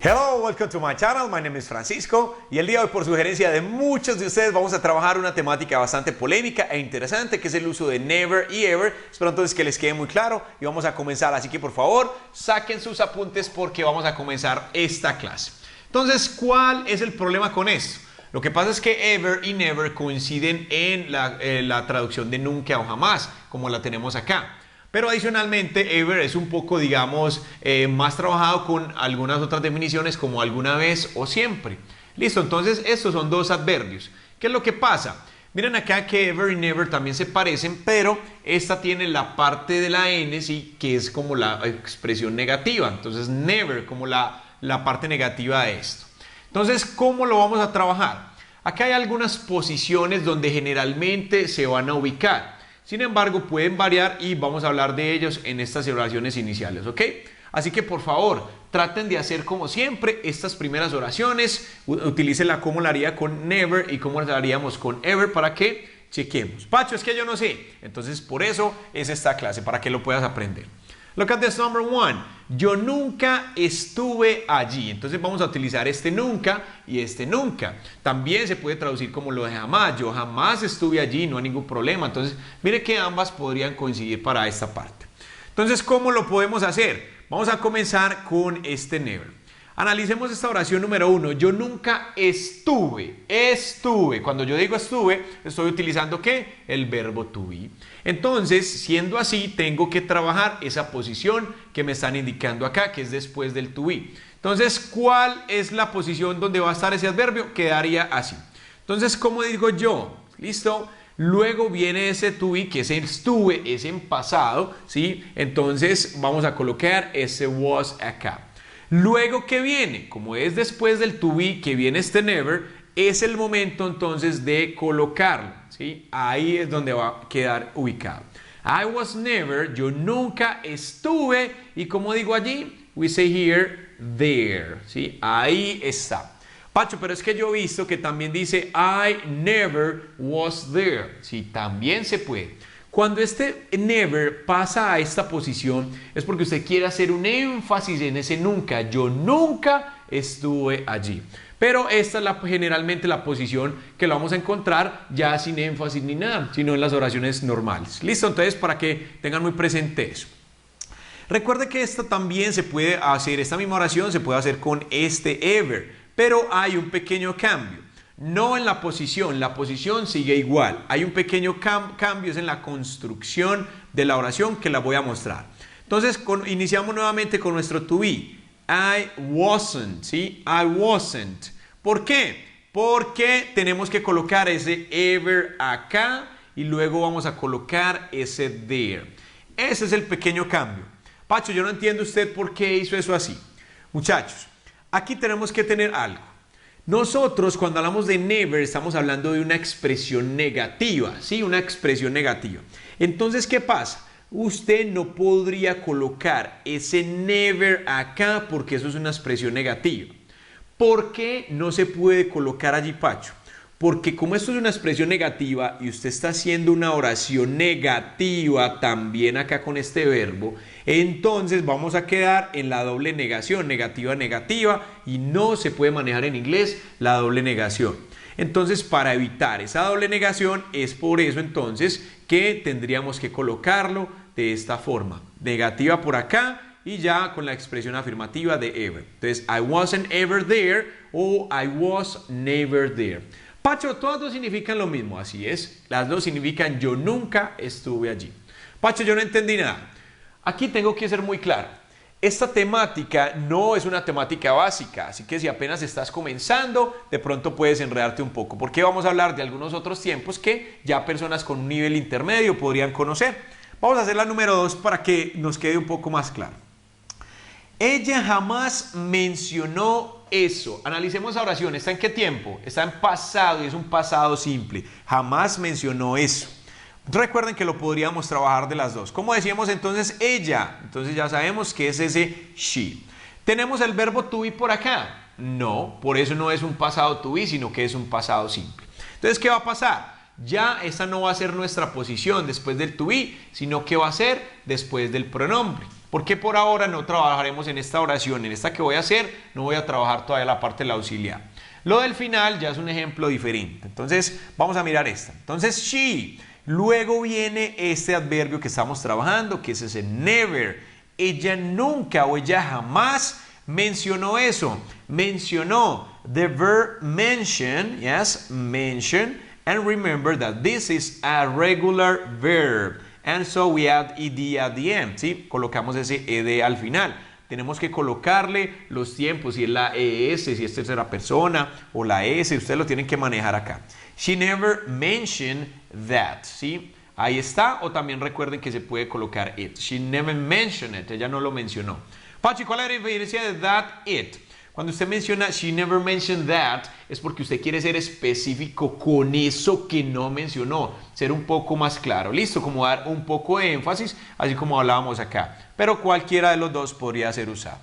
Hello, welcome to my channel. My name is Francisco y el día de hoy, por sugerencia de muchos de ustedes, vamos a trabajar una temática bastante polémica e interesante, que es el uso de never y ever. Espero entonces que les quede muy claro y vamos a comenzar. Así que por favor, saquen sus apuntes porque vamos a comenzar esta clase. Entonces, ¿cuál es el problema con esto? Lo que pasa es que ever y never coinciden en la traducción de nunca o jamás, como la tenemos acá. Pero adicionalmente, ever es un poco, digamos, más trabajado con algunas otras definiciones como alguna vez o siempre. Listo, entonces estos son dos adverbios. ¿Qué es lo que pasa? Miren acá que ever y never también se parecen, pero esta tiene la parte de la N, ¿sí? Que es como la expresión negativa. Entonces, never como la parte negativa de esto. Entonces, ¿cómo lo vamos a trabajar? Acá hay algunas posiciones donde generalmente se van a ubicar. Sin embargo, pueden variar y vamos a hablar de ellos en estas oraciones iniciales, ¿ok? Así que por favor, traten de hacer como siempre estas primeras oraciones, utilícenla como la haría con never y como la haríamos con ever para que chequemos. Pacho, es que yo no sé. Entonces, por eso es esta clase, para que lo puedas aprender. Look at this number one. Yo nunca estuve allí. Entonces vamos a utilizar este nunca y este nunca. También se puede traducir como lo de jamás. Yo jamás estuve allí, no hay ningún problema. Entonces, mire que ambas podrían coincidir para esta parte. Entonces, ¿cómo lo podemos hacer? Vamos a comenzar con este never. Analicemos esta oración número uno. Yo nunca estuve. Estuve. Cuando yo digo estuve, estoy utilizando ¿qué? El verbo to be. Entonces, siendo así, tengo que trabajar esa posición que me están indicando acá, que es después del to be. Entonces, ¿cuál es la posición donde va a estar ese adverbio? Quedaría así. Entonces, ¿cómo digo yo? ¿Listo? Luego viene ese to be, que es el estuve, es en pasado, ¿sí? Entonces, vamos a colocar ese was acá. Luego, ¿qué viene? Como es después del to be que viene este never, es el momento entonces de colocarlo, ¿sí? Ahí es donde va a quedar ubicado. I was never, yo nunca estuve, y como digo allí, we say here, there, ¿sí? Ahí está. Pacho, pero es que yo he visto que también dice I never was there, ¿sí? También se puede. Cuando este never pasa a esta posición es porque usted quiere hacer un énfasis en ese nunca. Yo nunca estuve allí. Pero esta es generalmente la posición que la vamos a encontrar ya sin énfasis ni nada, sino en las oraciones normales. ¿Listo? Entonces, para que tengan muy presente eso. Recuerde que esta también se puede hacer, esta misma oración se puede hacer con este ever, pero hay un pequeño cambio. No en la posición sigue igual. Hay un pequeño cambio, es en la construcción de la oración que la voy a mostrar. Entonces, iniciamos nuevamente con nuestro to be. I wasn't, ¿sí? I wasn't. ¿Por qué? Porque tenemos que colocar ese ever acá y luego vamos a colocar ese there. Ese es el pequeño cambio. Pacho, yo no entiendo usted por qué hizo eso así. Muchachos, aquí tenemos que tener algo. Nosotros cuando hablamos de never estamos hablando de una expresión negativa, ¿sí? Una expresión negativa. Entonces, ¿qué pasa? Usted no podría colocar ese never acá porque eso es una expresión negativa. ¿Por qué no se puede colocar allí, Pacho? Porque como esto es una expresión negativa y usted está haciendo una oración negativa también acá con este verbo, entonces vamos a quedar en la doble negación, negativa, negativa, y no se puede manejar en inglés la doble negación. Entonces, para evitar esa doble negación, es por eso entonces que tendríamos que colocarlo de esta forma. Negativa por acá y ya con la expresión afirmativa de ever. Entonces, I wasn't ever there o I was never there. Pacho, todas dos significan lo mismo, así es. Las dos significan yo nunca estuve allí. Pacho, yo no entendí nada. Aquí tengo que ser muy claro. Esta temática no es una temática básica, así que si apenas estás comenzando, de pronto puedes enredarte un poco, porque vamos a hablar de algunos otros tiempos que ya personas con un nivel intermedio podrían conocer. Vamos a hacer la número 2 para que nos quede un poco más claro. Ella jamás mencionó eso. Analicemos la oración. ¿Está en qué tiempo? Está en pasado y es un pasado simple. Jamás mencionó eso. Recuerden que lo podríamos trabajar de las dos. ¿Cómo decíamos entonces ella? Entonces ya sabemos que es ese she. ¿Tenemos el verbo to be por acá? No, por eso no es un pasado to be, sino que es un pasado simple. Entonces, ¿qué va a pasar? Ya esta no va a ser nuestra posición después del to be, sino que va a ser después del pronombre. Porque por ahora no trabajaremos en esta oración, en esta que voy a hacer, no voy a trabajar todavía la parte del auxiliar. Lo del final ya es un ejemplo diferente. Entonces, vamos a mirar esta. Entonces, she. Luego viene este adverbio que estamos trabajando, que es ese never. Ella nunca o ella jamás mencionó eso. Mencionó. The verb mention, yes, mention. And remember that this is a regular verb. And so we add ed at the end, ¿sí? Colocamos ese ed al final. Tenemos que colocarle los tiempos, si es la ES, si es tercera persona o la S, ustedes lo tienen que manejar acá. She never mentioned that, ¿sí? Ahí está, o también recuerden que se puede colocar it. She never mentioned it, ella no lo mencionó. Pachi, ¿cuál es la diferencia de that, it? Cuando usted menciona she never mentioned that, es porque usted quiere ser específico con eso que no mencionó, ser un poco más claro, listo, como dar un poco de énfasis, así como hablábamos acá, pero cualquiera de los dos podría ser usado.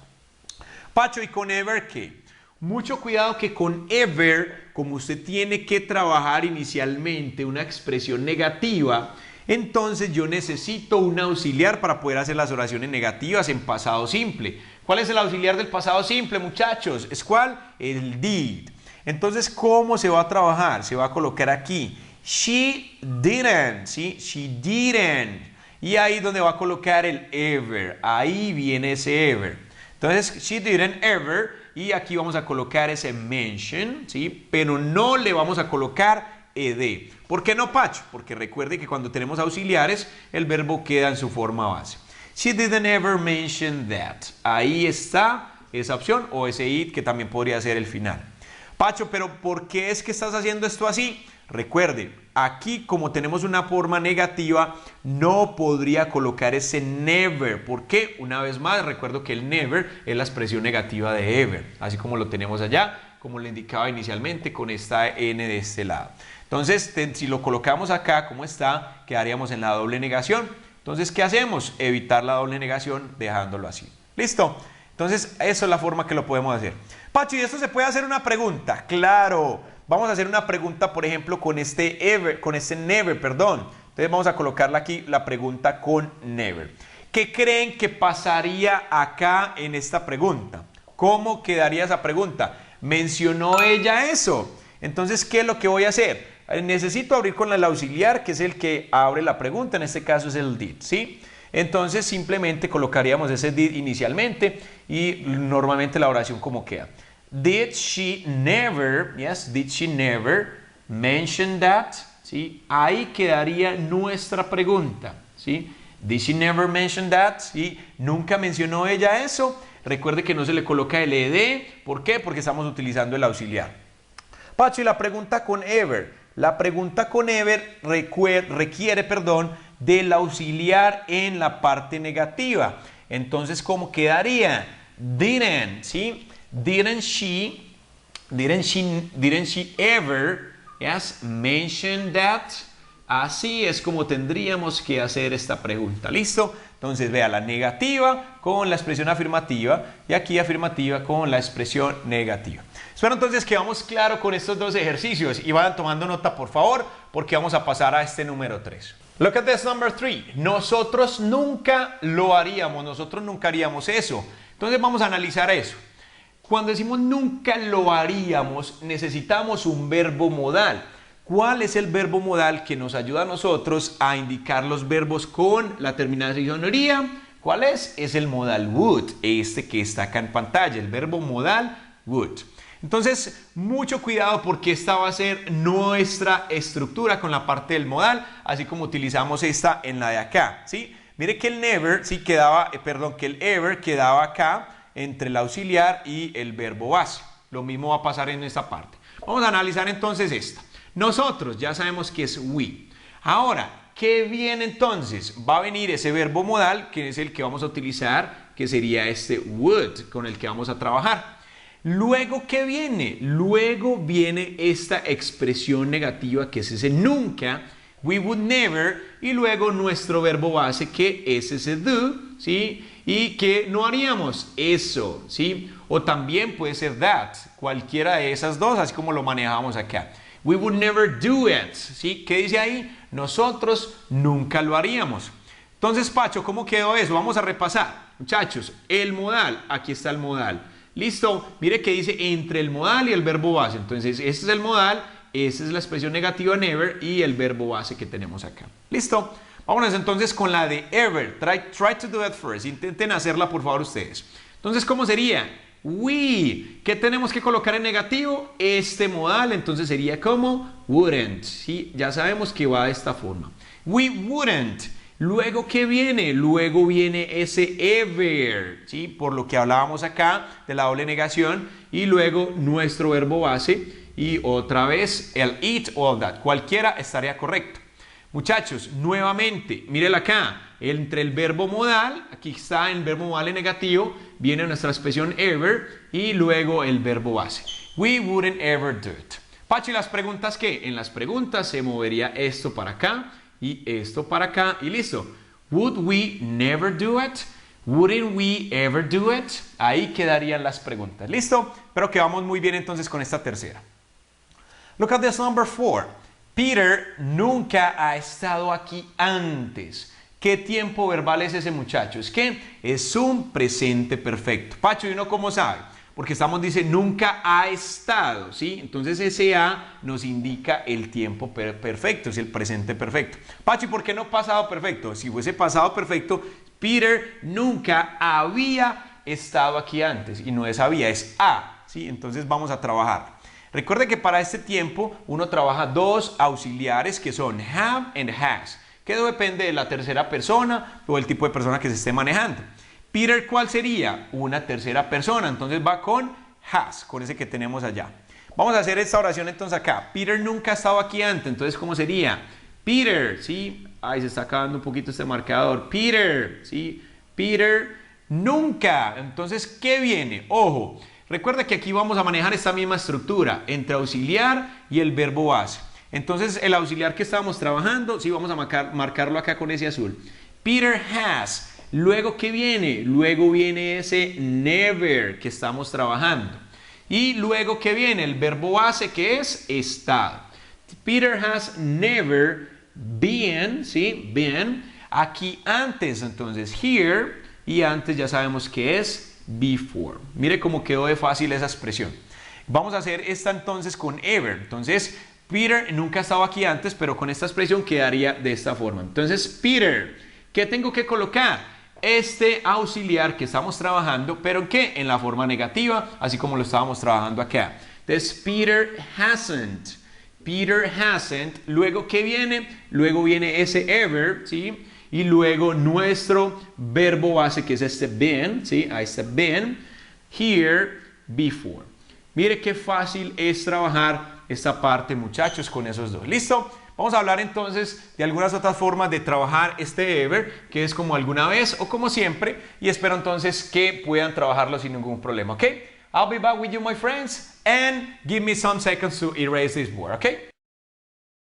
Pacho, ¿y con ever qué? Mucho cuidado que con ever, como usted tiene que trabajar inicialmente una expresión negativa, entonces yo necesito un auxiliar para poder hacer las oraciones negativas en pasado simple. ¿Cuál es el auxiliar del pasado simple, muchachos? ¿Es cuál? El did. Entonces, ¿cómo se va a trabajar? Se va a colocar aquí. She didn't, ¿sí? She didn't. Y ahí es donde va a colocar el ever. Ahí viene ese ever. Entonces, she didn't ever. Y aquí vamos a colocar ese mention, ¿sí? Pero no le vamos a colocar ed. ¿Por qué no, Pacho? Porque recuerde que cuando tenemos auxiliares, el verbo queda en su forma base. She didn't ever mention that. Ahí está esa opción o ese it que también podría ser el final. Pacho, pero ¿por qué es que estás haciendo esto así? Recuerde, aquí como tenemos una forma negativa, no podría colocar ese never. ¿Por qué? Una vez más, recuerdo que el never es la expresión negativa de ever, así como lo tenemos allá, como le indicaba inicialmente con esta n de este lado. Entonces, si lo colocamos acá como está, quedaríamos en la doble negación. Entonces, ¿qué hacemos? Evitar la doble negación dejándolo así. ¿Listo? Entonces, eso es la forma que lo podemos hacer. Pacho, ¿y esto se puede hacer una pregunta? Claro. Vamos a hacer una pregunta, por ejemplo, con este never, perdón. Entonces, vamos a colocarla aquí, la pregunta con never. ¿Qué creen que pasaría acá en esta pregunta? ¿Cómo quedaría esa pregunta? ¿Mencionó ella eso? Entonces, ¿qué es lo que voy a hacer? Necesito abrir con el auxiliar, que es el que abre la pregunta, en este caso es el did, ¿sí? Entonces simplemente colocaríamos ese did inicialmente y normalmente la oración como queda. Did she never, yes, did she never mention that? ¿Sí? Ahí quedaría nuestra pregunta, ¿sí? Did she never mention that? ¿Sí? ¿Nunca mencionó ella eso? Recuerde que no se le coloca el ed, ¿por qué? Porque estamos utilizando el auxiliar. Pacho, y la pregunta con ever. La pregunta con ever requiere, del auxiliar en la parte negativa. Entonces, ¿cómo quedaría? Didn't, ¿sí? Didn't she ever, yes, mention that? Así es como tendríamos que hacer esta pregunta. ¿Listo? Entonces, vea la negativa con la expresión afirmativa y aquí afirmativa con la expresión negativa. Espero entonces que vamos claro con estos dos ejercicios y vayan tomando nota, por favor, porque vamos a pasar a este número 3. Look at this number 3. Nosotros nunca lo haríamos, nosotros nunca haríamos eso. Entonces, vamos a analizar eso. Cuando decimos nunca lo haríamos, necesitamos un verbo modal. ¿Cuál es el verbo modal que nos ayuda a nosotros a indicar los verbos con la terminación -ería? ¿Cuál es? Es el modal would, este que está acá en pantalla, el verbo modal would. Entonces, mucho cuidado porque esta va a ser nuestra estructura con la parte del modal, así como utilizamos esta en la de acá, ¿sí? Mire que el never, sí quedaba, que el ever quedaba acá entre el auxiliar y el verbo base. Lo mismo va a pasar en esta parte. Vamos a analizar entonces esta. Nosotros ya sabemos que es we. Ahora, ¿qué viene entonces? Va a venir ese verbo modal, que es el que vamos a utilizar, que sería este would, con el que vamos a trabajar. Luego, ¿qué viene? Luego viene esta expresión negativa, que es ese nunca, we would never, y luego nuestro verbo base, que es ese do, ¿sí? Y que no haríamos eso, ¿sí? O también puede ser that, cualquiera de esas dos, así como lo manejamos acá. We would never do it, ¿sí? ¿Qué dice ahí? Nosotros nunca lo haríamos. Entonces, Pacho, ¿cómo quedó eso? Vamos a repasar. Muchachos, el modal, aquí está el modal. ¿Listo? Mire que dice entre el modal y el verbo base. Entonces, este es el modal, esta es la expresión negativa never y el verbo base que tenemos acá. ¿Listo? Vámonos entonces con la de ever. Try to do it first. Intenten hacerla, por favor, ustedes. Entonces, ¿cómo sería? We. ¿Qué tenemos que colocar en negativo? Este modal. Entonces sería como wouldn't. ¿Sí? Ya sabemos que va de esta forma. We wouldn't. Luego, ¿qué viene? Luego viene ese ever, ¿sí? Por lo que hablábamos acá de la doble negación. Y luego nuestro verbo base. Y otra vez el it o el that. Cualquiera estaría correcto. Muchachos, nuevamente, mírenla acá. Entre el verbo modal, aquí está el verbo modal en negativo, viene nuestra expresión ever y luego el verbo base. We wouldn't ever do it. Pachi, ¿las preguntas qué? En las preguntas se movería esto para acá y esto para acá y listo. Would we never do it? Wouldn't we ever do it? Ahí quedarían las preguntas. ¿Listo? Espero que vamos muy bien entonces con esta tercera. Look at this number 4. Peter nunca ha estado aquí antes. ¿Qué tiempo verbal es ese muchacho? Es que es un presente perfecto. Pacho, ¿y uno cómo sabe? Porque dice nunca ha estado, ¿sí? Entonces ese ha nos indica el tiempo perfecto, es el presente perfecto. Pacho, ¿y por qué no pasado perfecto? Si fuese pasado perfecto, Peter nunca había estado aquí antes. Y no es había, es ha, ¿sí? Entonces vamos a trabajar. Recuerde que para este tiempo uno trabaja dos auxiliares que son have and has, que depende de la tercera persona o el tipo de persona que se esté manejando. Peter, ¿cuál sería? Una tercera persona, entonces va con has, con ese que tenemos allá. Vamos a hacer esta oración entonces acá. Peter nunca ha estado aquí antes, entonces ¿cómo sería? Peter, ¿sí? Ay, se está acabando un poquito este marcador. Peter, ¿sí? Peter nunca. Entonces, ¿qué viene? Ojo. Recuerda que aquí vamos a manejar esta misma estructura entre auxiliar y el verbo base. Entonces, el auxiliar que estábamos trabajando, sí, vamos a marcarlo acá con ese azul. Peter has. Luego, ¿qué viene? Luego viene ese never que estamos trabajando. Y luego, ¿qué viene? El verbo base que es estado. Peter has never been, ¿sí? Been. Aquí antes, entonces, here. Y antes ya sabemos que es before. Mire cómo quedó de fácil esa expresión. Vamos a hacer esta entonces con ever. Entonces, Peter nunca ha estado aquí antes, pero con esta expresión quedaría de esta forma. Entonces, Peter, ¿qué tengo que colocar? Este auxiliar que estamos trabajando, ¿pero en qué? En la forma negativa, así como lo estábamos trabajando acá. Entonces, Peter hasn't. Peter hasn't. Luego, ¿qué viene? Luego viene ese ever, ¿sí? Y luego nuestro verbo base que es este been, ¿sí? Ahí está been, here, before. Mire qué fácil es trabajar esta parte, muchachos, con esos dos. ¿Listo? Vamos a hablar entonces de algunas otras formas de trabajar este ever, que es como alguna vez o como siempre, y espero entonces que puedan trabajarlo sin ningún problema, ¿ok? I'll be back with you, my friends, and give me some seconds to erase this board, ¿ok?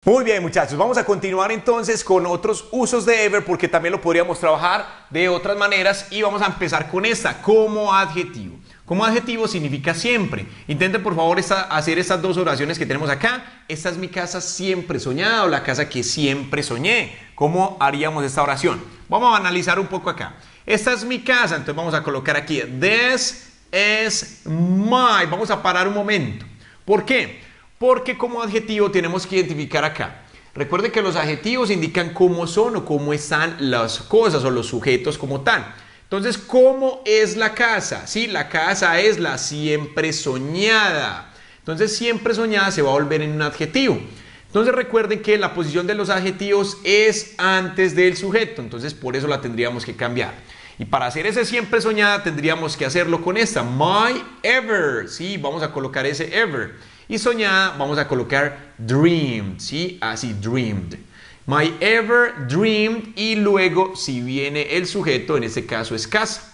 Muy bien, muchachos, vamos a continuar entonces con otros usos de ever porque también lo podríamos trabajar de otras maneras y vamos a empezar con esta, como adjetivo. Como adjetivo significa siempre. Intenten por favor hacer estas dos oraciones que tenemos acá. Esta es mi casa siempre soñada o la casa que siempre soñé. ¿Cómo haríamos esta oración? Vamos a analizar un poco acá. Esta es mi casa, entonces vamos a colocar aquí this is my. Vamos a parar un momento. ¿Por qué? Porque como adjetivo tenemos que identificar acá. Recuerden que los adjetivos indican cómo son o cómo están las cosas o los sujetos como tal. Entonces, ¿cómo es la casa? Sí, la casa es la siempre soñada. Entonces, siempre soñada se va a volver en un adjetivo. Entonces, recuerden que la posición de los adjetivos es antes del sujeto. Entonces, por eso la tendríamos que cambiar. Y para hacer ese siempre soñada tendríamos que hacerlo con esta. My ever. Sí, vamos a colocar ese ever. Y soñada vamos a colocar dreamed, ¿sí? Así, dreamed. My ever dreamed y luego si viene el sujeto, en este caso es casa.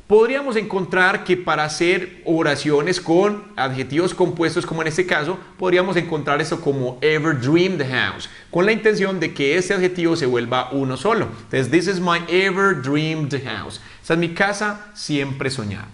Podríamos encontrar que para hacer oraciones con adjetivos compuestos como en este caso, podríamos encontrar esto como ever dreamed house, con la intención de que este adjetivo se vuelva uno solo. Entonces, this is my ever dreamed house. Esta es mi casa siempre soñada.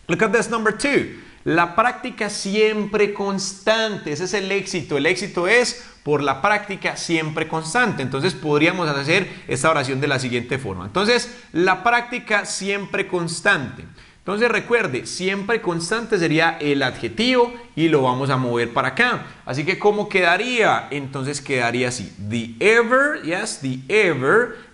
Look at this number 2. La práctica siempre constante, ese es el éxito. El éxito es por la práctica siempre constante. Entonces podríamos hacer esta oración de la siguiente forma. Entonces, la práctica siempre constante. Entonces recuerde, siempre constante sería el adjetivo y lo vamos a mover para acá. Así que ¿cómo quedaría? Entonces quedaría así. The ever,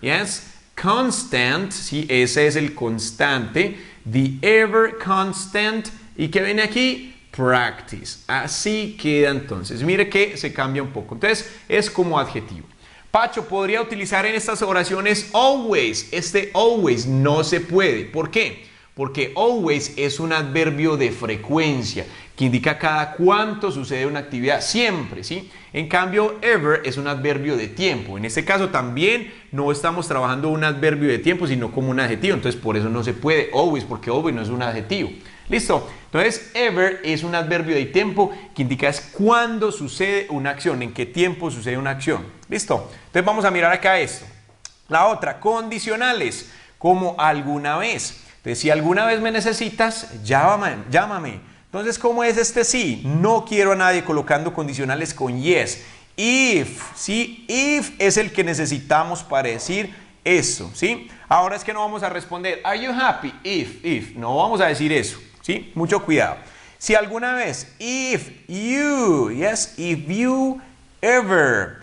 yes, constant, sí, ese es el constante. The ever constant. ¿Y qué viene aquí? Practice. Así queda entonces. Mire que se cambia un poco. Entonces es como adjetivo. Pacho, ¿podría utilizar en estas oraciones always? Este always no se puede. ¿Por qué? Porque always es un adverbio de frecuencia que indica cada cuánto sucede una actividad, siempre, ¿sí? En cambio, ever es un adverbio de tiempo. En este caso también no estamos trabajando un adverbio de tiempo, sino como un adjetivo. Entonces, por eso no se puede always, porque always no es un adjetivo. ¿Listo? Entonces, ever es un adverbio de tiempo que indica es cuándo sucede una acción, en qué tiempo sucede una acción. ¿Listo? Entonces, vamos a mirar acá esto. La otra, condicionales, como alguna vez. Entonces, si alguna vez me necesitas, llámame. Entonces, ¿cómo es este sí? No quiero a nadie colocando condicionales con yes. If, ¿sí? If es el que necesitamos para decir eso, ¿sí? Ahora es que no vamos a responder, are you happy? If. No vamos a decir eso, ¿sí? Mucho cuidado. Si alguna vez, if you ever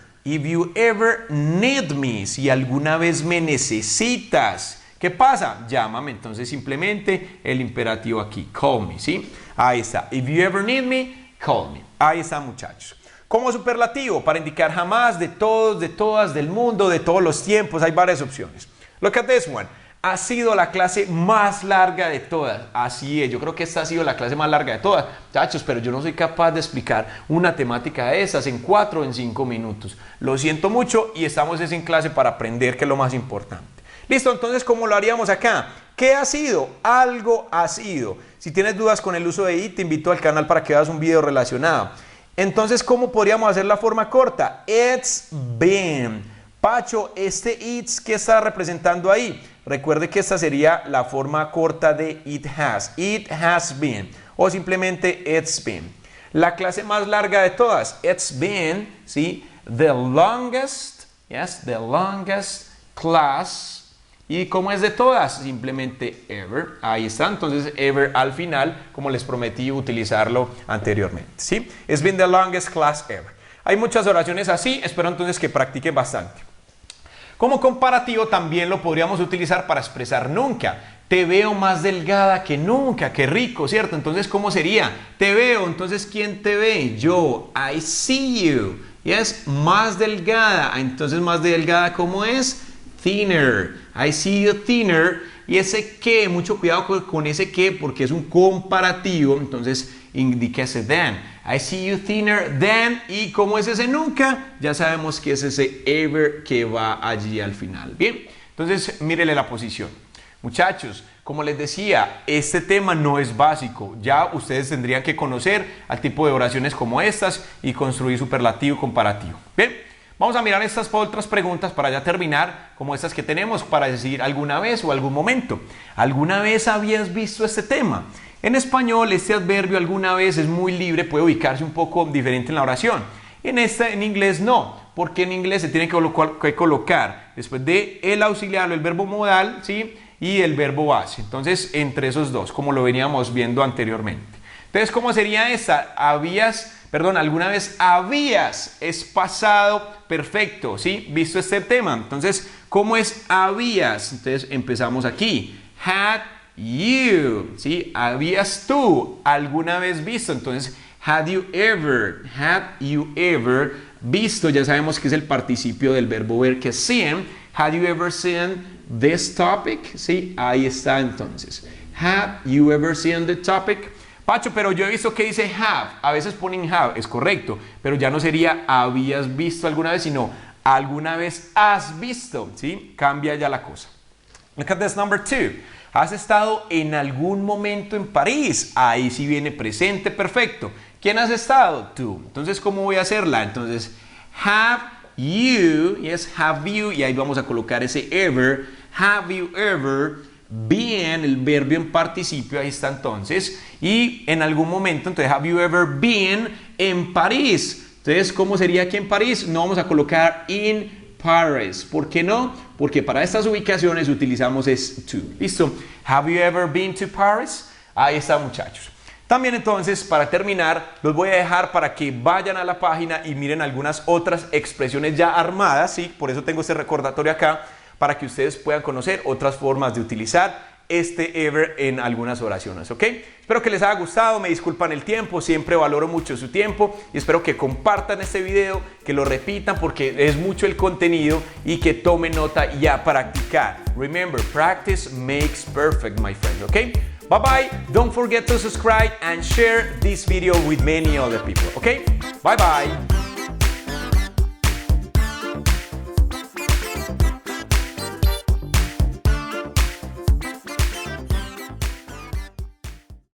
need me, si alguna vez me necesitas, ¿qué pasa? Llámame. Entonces simplemente el imperativo aquí, call me, ¿sí? Ahí está. If you ever need me, call me. Ahí está, muchachos. Como superlativo, para indicar jamás, de todos, de todas, del mundo, de todos los tiempos, hay varias opciones. Look at this one. Ha sido la clase más larga de todas. Así es, yo creo que esta ha sido la clase más larga de todas. Muchachos, pero yo no soy capaz de explicar una temática de esas en 4 o en 5 minutos. Lo siento mucho y estamos en clase para aprender, que es lo más importante. Listo, entonces, ¿cómo lo haríamos acá? ¿Qué ha sido? Algo ha sido. Si tienes dudas con el uso de it, te invito al canal para que veas un video relacionado. Entonces, ¿cómo podríamos hacer la forma corta? It's been. Pacho, este it's, ¿qué está representando ahí? Recuerde que esta sería la forma corta de it has. It has been. O simplemente it's been. La clase más larga de todas. It's been, ¿sí? The longest class. ¿Y cómo es de todas? Simplemente ever. Ahí está. Entonces, ever al final, como les prometí utilizarlo anteriormente, ¿sí? It's been the longest class ever. Hay muchas oraciones así. Espero entonces que practiquen bastante. Como comparativo también lo podríamos utilizar para expresar nunca. Te veo más delgada que nunca. Qué rico, ¿cierto? Entonces, ¿cómo sería? Te veo. Entonces, ¿quién te ve? Yo. I see you. Yes, más delgada. Entonces, más delgada, ¿cómo es? Thinner. I see you thinner. Y ese que, mucho cuidado con ese que porque es un comparativo. Entonces, indica ese than. I see you thinner than. ¿Y cómo es ese nunca? Ya sabemos que es ese ever que va allí al final. Bien, entonces mírele la posición. Muchachos, como les decía, este tema no es básico. Ya ustedes tendrían que conocer al tipo de oraciones como estas y construir superlativo comparativo. Bien, vamos a mirar estas otras preguntas para ya terminar, como estas que tenemos para decir alguna vez o algún momento. ¿Alguna vez habías visto este tema? En español, este adverbio alguna vez es muy libre, puede ubicarse un poco diferente en la oración. En inglés no, porque en inglés se tiene que colocar después de el auxiliar o el verbo modal, ¿sí? Y el verbo base. Entonces, entre esos dos, como lo veníamos viendo anteriormente. Entonces, ¿cómo sería esta? Alguna vez habías, es pasado perfecto, ¿sí? Visto este tema. Entonces, ¿cómo es habías? Entonces, empezamos aquí. Had you, ¿sí? Habías tú alguna vez visto. Entonces, had you ever visto, ya sabemos que es el participio del verbo ver, que es seen. Had you ever seen this topic? ¿Sí? Ahí está entonces. Had you ever seen the topic? Pacho, pero yo he visto que dice have. A veces ponen have, es correcto, pero ya no sería habías visto alguna vez, sino alguna vez has visto, ¿sí? Cambia ya la cosa. Look at this number 2. ¿Has estado en algún momento en París? Ahí sí viene presente perfecto. ¿Quién has estado? Tú. Entonces, ¿cómo voy a hacerla? Entonces, have you, yes, have you, y ahí vamos a colocar ese ever. Have you ever been, el verbo en participio, ahí está entonces. Y en algún momento, entonces, have you ever been en París? Entonces, ¿cómo sería aquí en París? No vamos a colocar in Paris. ¿Por qué no? Porque para estas ubicaciones utilizamos es to. ¿Listo? Have you ever been to Paris? Ahí está, muchachos. También entonces, para terminar, los voy a dejar para que vayan a la página y miren algunas otras expresiones ya armadas, ¿sí? Por eso tengo este recordatorio acá, para que ustedes puedan conocer otras formas de utilizar este ever en algunas oraciones, ¿ok? Espero que les haya gustado, me disculpan el tiempo, siempre valoro mucho su tiempo y espero que compartan este video, que lo repitan porque es mucho el contenido y que tomen nota y a practicar. Remember, practice makes perfect, my friends, ¿ok? Bye bye, don't forget to subscribe and share this video with many other people, ¿ok? Bye bye.